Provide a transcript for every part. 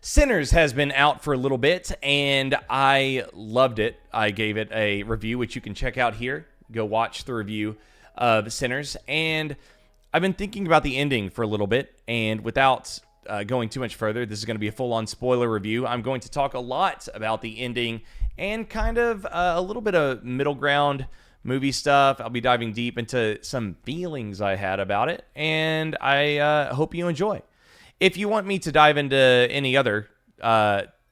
Sinners has been out for a little bit, and I loved it. I gave it a review, which you can check out here. Go watch the review of Sinners. And I've been thinking about the ending for a little bit, and without going too much further, this is going to be a full-on spoiler review. I'm going to talk a lot about the ending and kind of a little bit of middle ground movie stuff. I'll be diving deep into some feelings I had about it, and I hope you enjoy. If you want me to dive into any other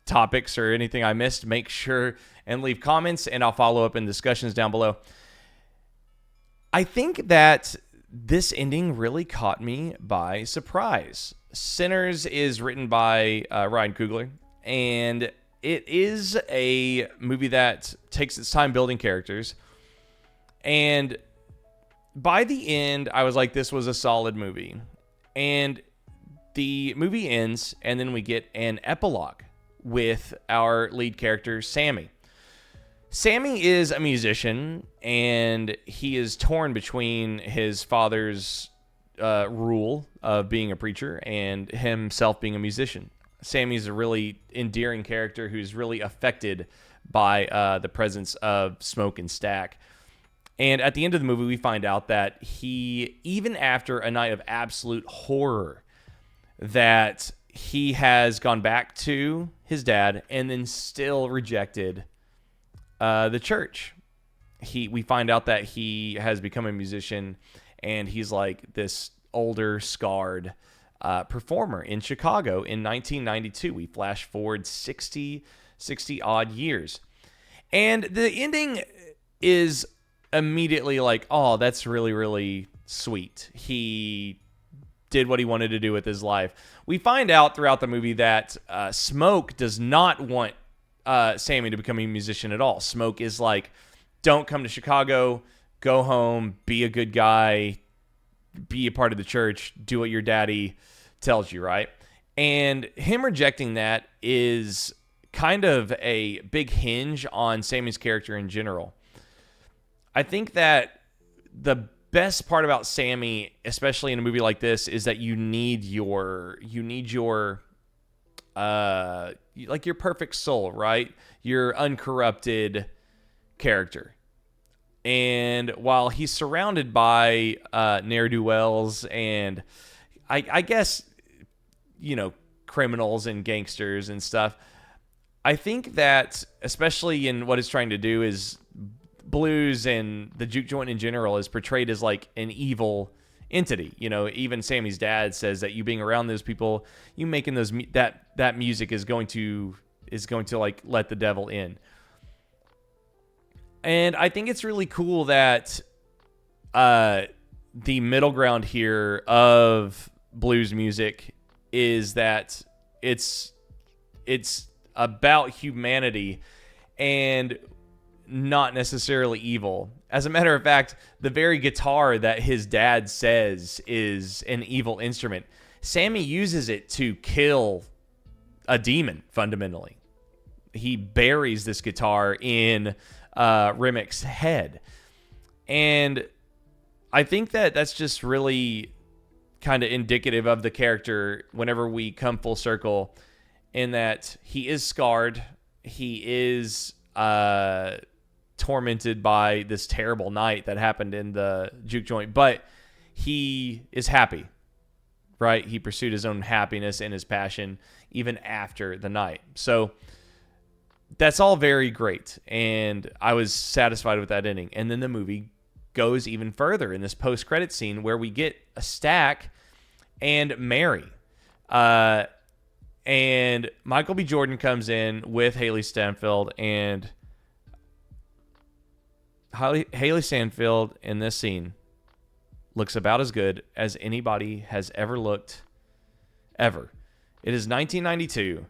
topics or anything I missed, make sure and leave comments, and I'll follow up in discussions down below. I think that this ending really caught me by surprise. Sinners is written by Ryan Coogler, and it is a movie that takes its time building characters. And by the end, I was like, this was a solid movie. And the movie ends, and then we get an epilogue with our lead character, Sammy. Sammy is a musician, and he is torn between his father's rule of being a preacher and himself being a musician. Sammy's a really endearing character who's really affected by the presence of Smoke and Stack. And at the end of the movie, we find out that he, even after a night of absolute horror, that he has gone back to his dad and then still rejected the church. We find out that he has become a musician, and he's like this older, scarred performer in Chicago in 1992. We flash forward 60 odd years. And the ending is immediately like, oh, that's really, really sweet. He did what he wanted to do with his life. We find out throughout the movie that Smoke does not want Sammy to become a musician at all. Smoke is like, don't come to Chicago, go home, be a good guy, be a part of the church, do what your daddy tells you, right? And him rejecting that is kind of a big hinge on Sammy's character in general. I think that the best part about Sammy, especially in a movie like this, is that you need your like your perfect soul, right? Your uncorrupted character. And while he's surrounded by ne'er-do-wells and I guess, criminals and gangsters and stuff, I think that, especially in what it's trying to do, is blues and the juke joint in general is portrayed as like an evil entity. Even Sammy's dad says that you being around those people, you making those that music is going to like let the devil in. And I think it's really cool that the middle ground here of blues music is that it's about humanity and not necessarily evil. As a matter of fact, the very guitar that his dad says is an evil instrument, Sammy uses it to kill a demon, fundamentally. He buries this guitar in Remick's head. And I think that that's just really kind of indicative of the character whenever we come full circle, in that he is scarred. He is tormented by this terrible night that happened in the juke joint, but he is happy, right? He pursued his own happiness and his passion even after the night. So that's all very great, and I was satisfied with that ending. And then the movie goes even further in this post-credit scene where we get a Stack and Mary. And Michael B. Jordan comes in with Haley Stanfield, and Haley Stanfield in this scene looks about as good as anybody has ever looked, ever. It is 1992,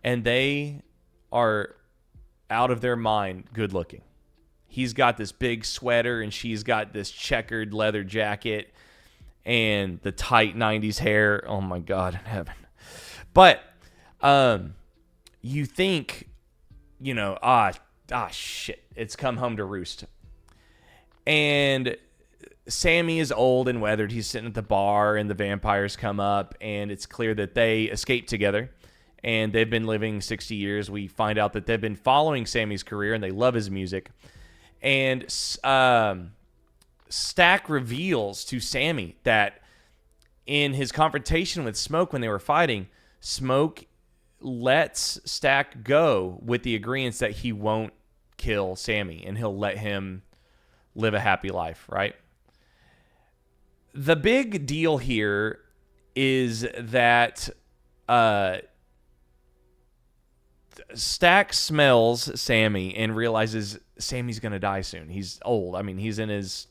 and they are out of their mind good looking. He's got this big sweater, and she's got this checkered leather jacket and the tight 90s hair. Oh my God in heaven. But you think, shit, it's come home to roost. And Sammy is old and weathered. He's sitting at the bar, and the vampires come up, and it's clear that they escaped together. and they've been living 60 years. We find out that they've been following Sammy's career, and they love his music. And Stack reveals to Sammy that in his confrontation with Smoke when they were fighting, Smoke lets Stack go with the agreement that he won't kill Sammy and he'll let him live a happy life, right? The big deal here is that Stack smells Sammy and realizes Sammy's going to die soon. He's old. I mean, he's in his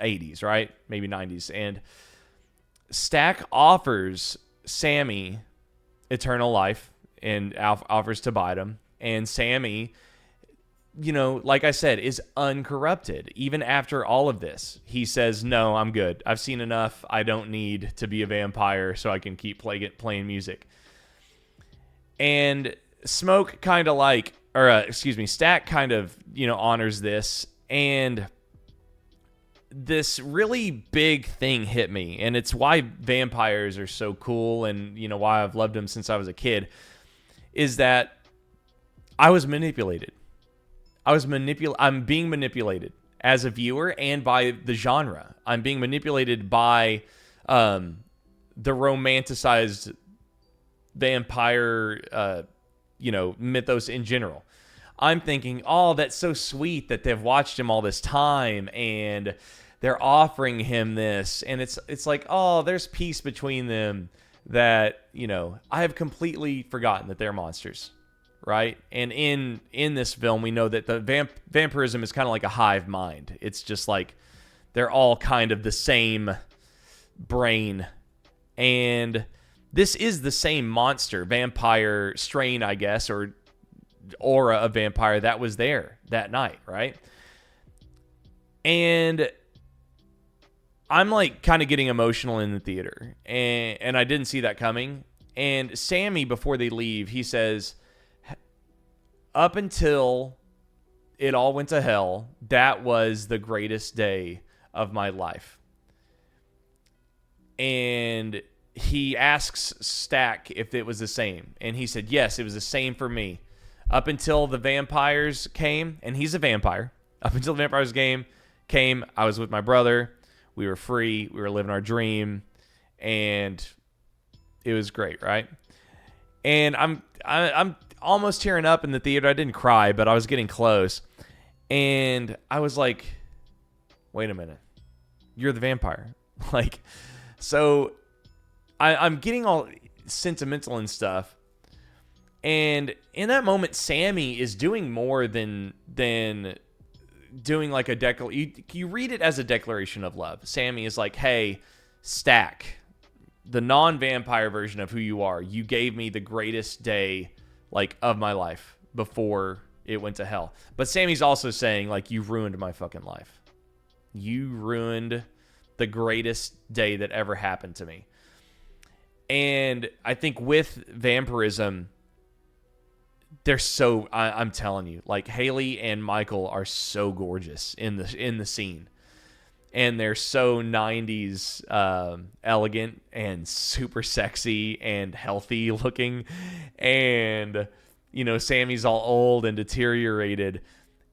80s, right? Maybe 90s. And Stack offers Sammy eternal life and offers to bite him. And Sammy, like I said, is uncorrupted. Even after all of this, he says, no, I'm good. I've seen enough. I don't need to be a vampire so I can keep playing music. And Smoke kind of Stack kind of, honors this. And this really big thing hit me, and it's why vampires are so cool and, why I've loved them since I was a kid, is that I was manipulated. I'm being manipulated as a viewer and by the genre. I'm being manipulated by the romanticized vampire, mythos in general. I'm thinking, oh, that's so sweet that they've watched him all this time and they're offering him this. And it's like, oh, there's peace between them that, I have completely forgotten that they're monsters, right? And in this film, we know that the vampirism is kind of like a hive mind. It's just like they're all kind of the same brain. And this is the same monster, vampire strain, I guess, or aura of vampire that was there that night, right? And I'm like kind of getting emotional in the theater, and I didn't see that coming. And Sammy, before they leave, he says, up until it all went to hell, that was the greatest day of my life. And he asks Stack if it was the same, and he said, yes, it was the same for me. Up until the vampires came, and he's a vampire. Up until the vampires came, I was with my brother. We were free. We were living our dream, and it was great, right? And I'm almost tearing up in the theater. I didn't cry, but I was getting close, and I was like, "Wait a minute, you're the vampire!" So I'm getting all sentimental and stuff. And in that moment, Sammy is doing more than doing like a declaration. You read it as a declaration of love. Sammy is like, hey, Stack, the non-vampire version of who you are, you gave me the greatest day of my life before it went to hell. But Sammy's also saying, you ruined my fucking life. You ruined the greatest day that ever happened to me. And I think with vampirism, they're so, I'm telling you, Haley and Michael are so gorgeous in the scene, and they're so 90s elegant and super sexy and healthy looking, and Sammy's all old and deteriorated,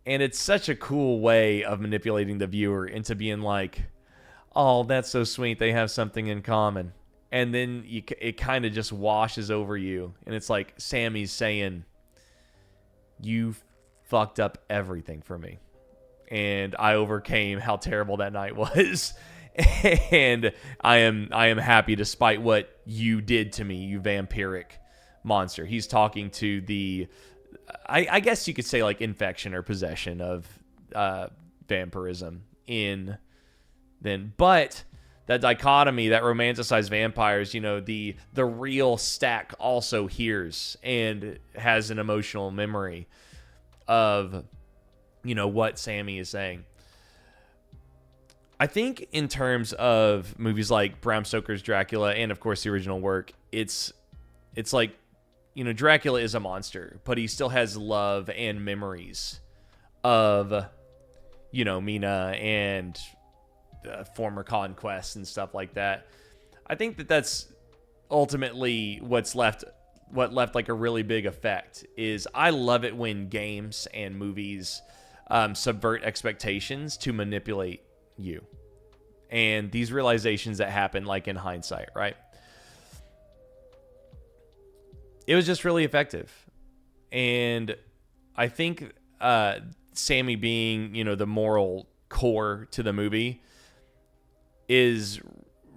and it's such a cool way of manipulating the viewer into being like, oh, that's so sweet, they have something in common. And then it kind of just washes over you, and it's like Sammy's saying, you fucked up everything for me, and I overcame how terrible that night was, and I am happy despite what you did to me, you vampiric monster. He's talking to the, I guess you could say infection or possession of vampirism but that dichotomy, that romanticized vampires, the real Stack also hears and has an emotional memory of, what Sammy is saying. I think in terms of movies like Bram Stoker's Dracula and, of course, the original work, it's like, Dracula is a monster, but he still has love and memories of, Mina and former conquests and stuff like that. I think that's ultimately what's left what left like a really big effect is I love it when games and movies subvert expectations to manipulate you, and these realizations that happen like in hindsight, right? It was just really effective. And I think Sammy being, the moral core to the movie is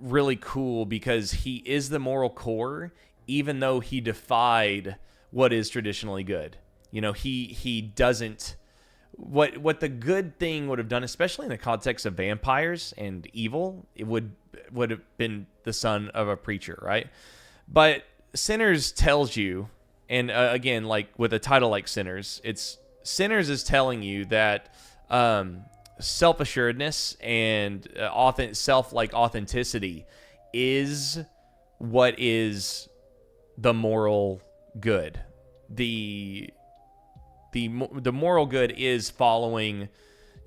really cool because he is the moral core, even though he defied what is traditionally good. He doesn't. What the good thing would have done, especially in the context of vampires and evil, it would have been the son of a preacher, right? But Sinners tells you, and again, like with a title like Sinners, Sinners is telling you that self-assuredness and authenticity is what is the moral good. The moral good is following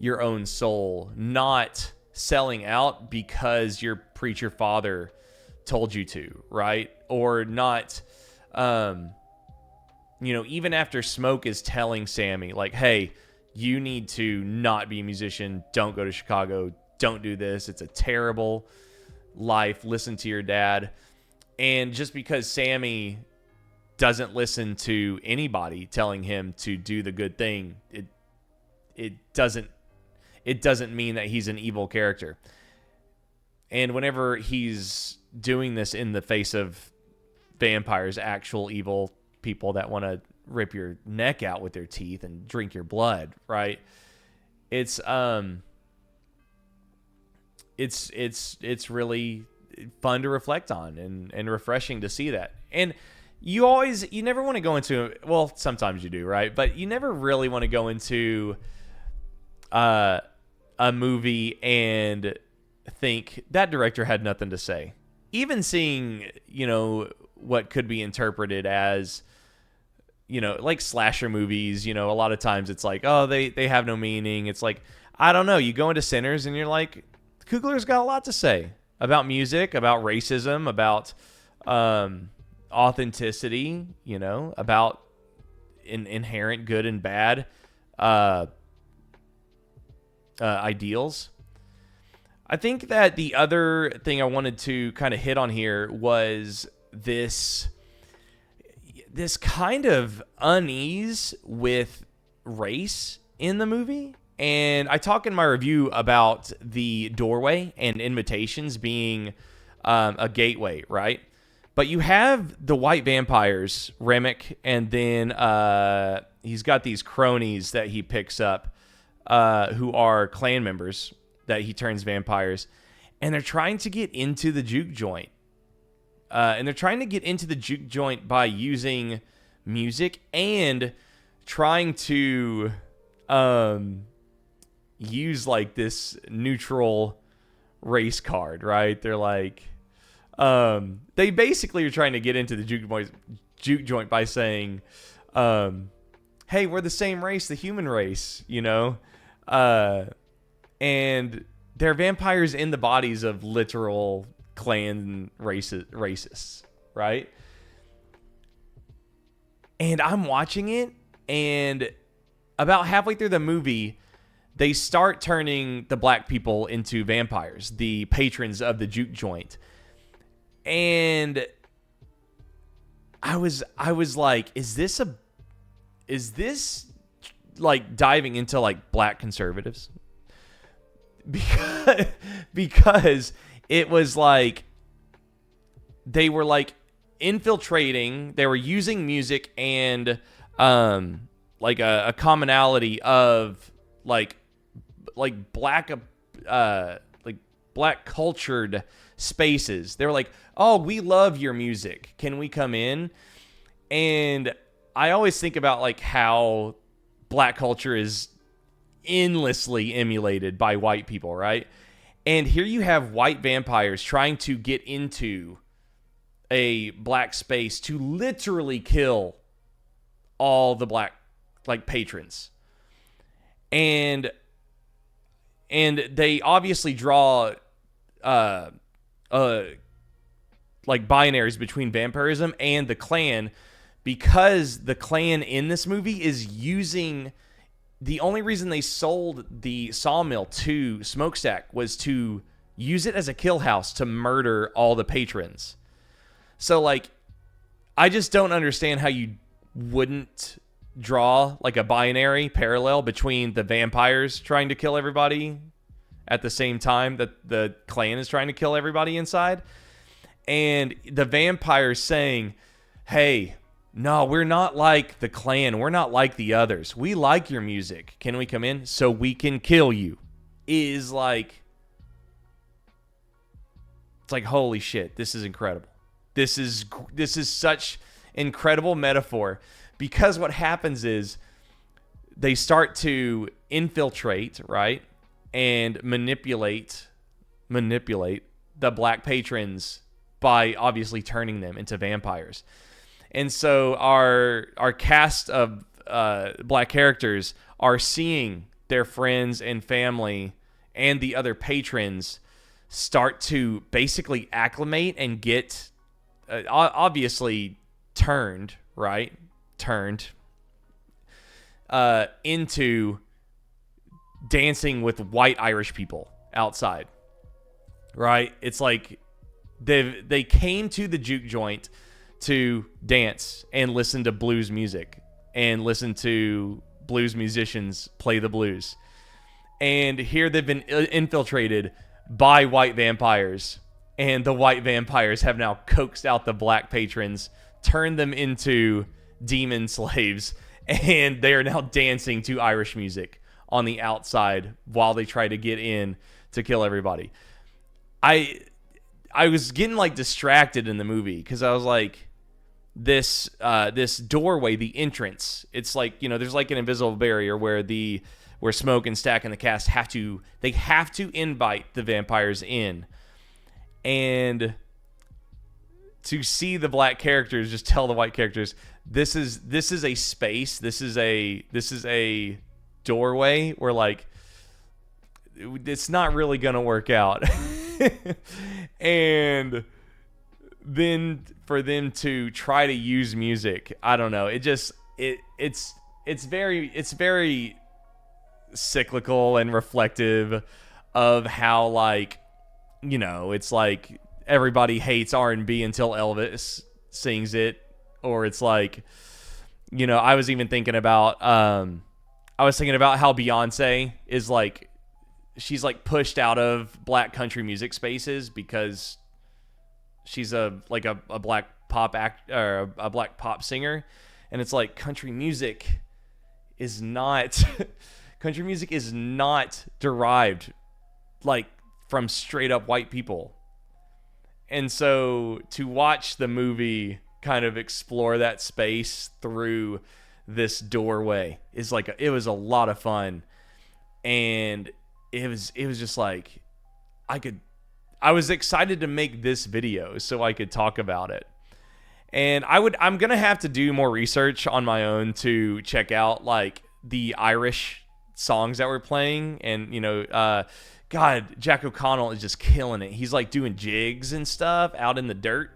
your own soul, not selling out because your preacher father told you to, right? Or not, even after Smoke is telling Sammy, like, hey, you need to not be a musician. Don't go to Chicago. Don't do this. It's a terrible life. Listen to your dad. And just because Sammy doesn't listen to anybody telling him to do the good thing, it doesn't mean that he's an evil character. And whenever he's doing this in the face of vampires, actual evil people that want to rip your neck out with their teeth and drink your blood, right? It's really fun to reflect on and refreshing to see that. And you never want to go into, well, sometimes you do, right? But you never really want to go into a movie and think that director had nothing to say. Even seeing, what could be interpreted as, like slasher movies, a lot of times it's like, oh, they have no meaning. It's like, I don't know. You go into Sinners and you're like, Coogler's got a lot to say about music, about racism, about authenticity, about inherent good and bad ideals. I think that the other thing I wanted to kind of hit on here was this kind of unease with race in the movie. And I talk in my review about the doorway and invitations being a gateway, right? But you have the white vampires, Remick, and then he's got these cronies that he picks up who are clan members that he turns vampires. And they're trying to get into the juke joint. And they're trying to get into the juke joint by using music and trying to use like this neutral race card, right? They're like, they basically are trying to get into the juke joint by saying, hey, we're the same race, the human race, and they're vampires in the bodies of literal clan racists, right? And I'm watching it, and about halfway through the movie, they start turning the black people into vampires, the patrons of the juke joint. And I was like, is this like diving into like black conservatives? Because it was like they were like infiltrating, they were using music and like a commonality of like black cultured spaces. They were like, oh, we love your music, can we come in? And I always think about like how black culture is endlessly emulated by white people, right? And here you have white vampires trying to get into a black space to literally kill all the black like patrons. And they obviously draw like binaries between vampirism and the clan, because the Klan in this movie is using, the only reason they sold the sawmill to Smokestack was to use it as a kill house to murder all the patrons. So, like, I just don't understand how you wouldn't draw like a binary parallel between the vampires trying to kill everybody at the same time that the Klan is trying to kill everybody inside, and the vampires saying, hey, no, we're not like the Klan. We're not like the others. We like your music. Can we come in so we can kill you? Is like, it's like, holy shit, this is incredible. This is such incredible metaphor, because what happens is they start to infiltrate, right? And manipulate the black patrons by obviously turning them into vampires. And so our cast of black characters are seeing their friends and family and the other patrons start to basically acclimate and get obviously turned into dancing with white Irish people outside, right? It's like they came to the juke joint to dance and listen to blues music and listen to blues musicians play the blues. And here they've been infiltrated by white vampires, and the white vampires have now coaxed out the black patrons, turned them into demon slaves, and they are now dancing to Irish music on the outside while they try to get in to kill everybody. I was getting like distracted in the movie because I was like, this doorway, the entrance, it's like, you know, there's like an invisible barrier where Smoke and Stack and the cast have to invite the vampires in, and to see the black characters just tell the white characters, this is a space, this is a doorway where, like, it's not really gonna work out. And then for them to try to use music, I don't know, it's very cyclical and reflective of how, like, you know, it's like everybody hates R&B until Elvis sings it, or it's like, you know, I was thinking about how Beyonce is like, she's like pushed out of black country music spaces because she's a black pop act, or a black pop singer, and it's like country music is not derived like from straight up white people. And so to watch the movie kind of explore that space through this doorway is like it was a lot of fun. And it was just like, I was excited to make this video so I could talk about it. And I'm going to have to do more research on my own to check out like the Irish songs that we're playing. And, you know, God, Jack O'Connell is just killing it. He's like doing jigs and stuff out in the dirt.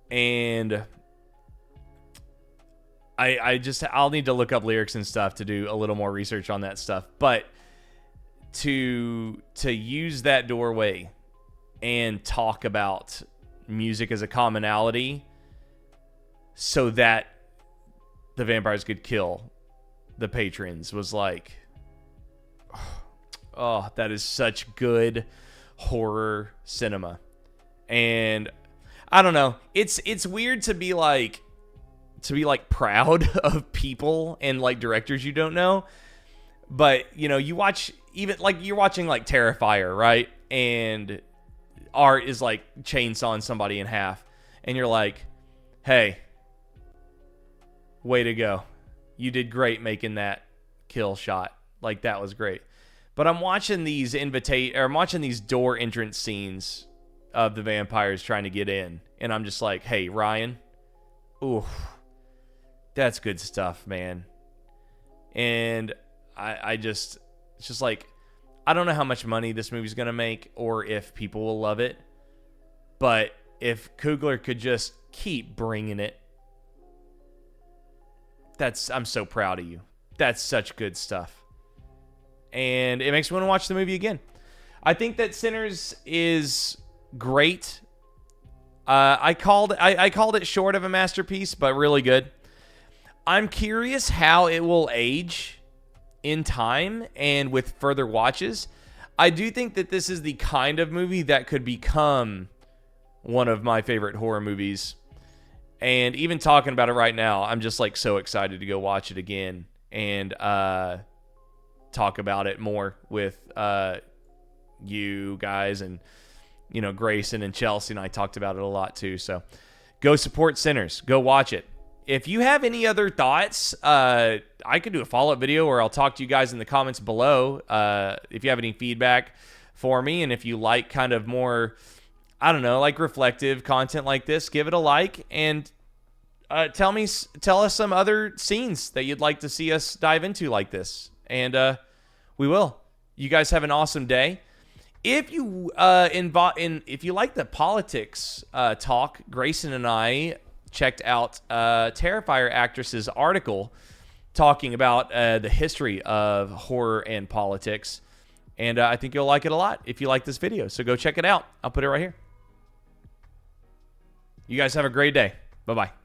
And I'll need to look up lyrics and stuff to do a little more research on that stuff. But to use that doorway and talk about music as a commonality so that the vampires could kill the patrons was like, oh, that is such good horror cinema. And I don't know, it's weird to be like proud of people and like directors you don't know, but you know, you watch, even like you're watching like Terrifier, right? And Art is like chainsawing somebody in half, and you're like, hey, way to go, you did great making that kill shot, like that was great. But I'm watching these door entrance scenes of the vampires trying to get in, and I'm just like, hey, Ryan, ooh, that's good stuff, man. And it's just like, I don't know how much money this movie's gonna make or if people will love it, but if Coogler could just keep bringing it I'm so proud of you. That's such good stuff. And it makes me want to watch the movie again. I think that Sinners is great. I called it short of a masterpiece, but really good. I'm curious how it will age in time and with further watches. I do think that this is the kind of movie that could become one of my favorite horror movies. And even talking about it right now, I'm just like so excited to go watch it again and talk about it more with you guys, and Grayson and Chelsea and I talked about it a lot too. So go support Sinners. Go watch it. If you have any other thoughts, I could do a follow-up video, or I'll talk to you guys in the comments below if you have any feedback for me. And if you like kind of more, I don't know, like reflective content like this, give it a like, and tell us some other scenes that you'd like to see us dive into like this, and we will. You guys have an awesome day. If you if you like the politics talk, Grayson and I checked out Terrifier actress's article talking about the history of horror and politics, and I think you'll like it a lot if you like this video. So go check it out. I'll put it right here. You guys have a great day. Bye-bye.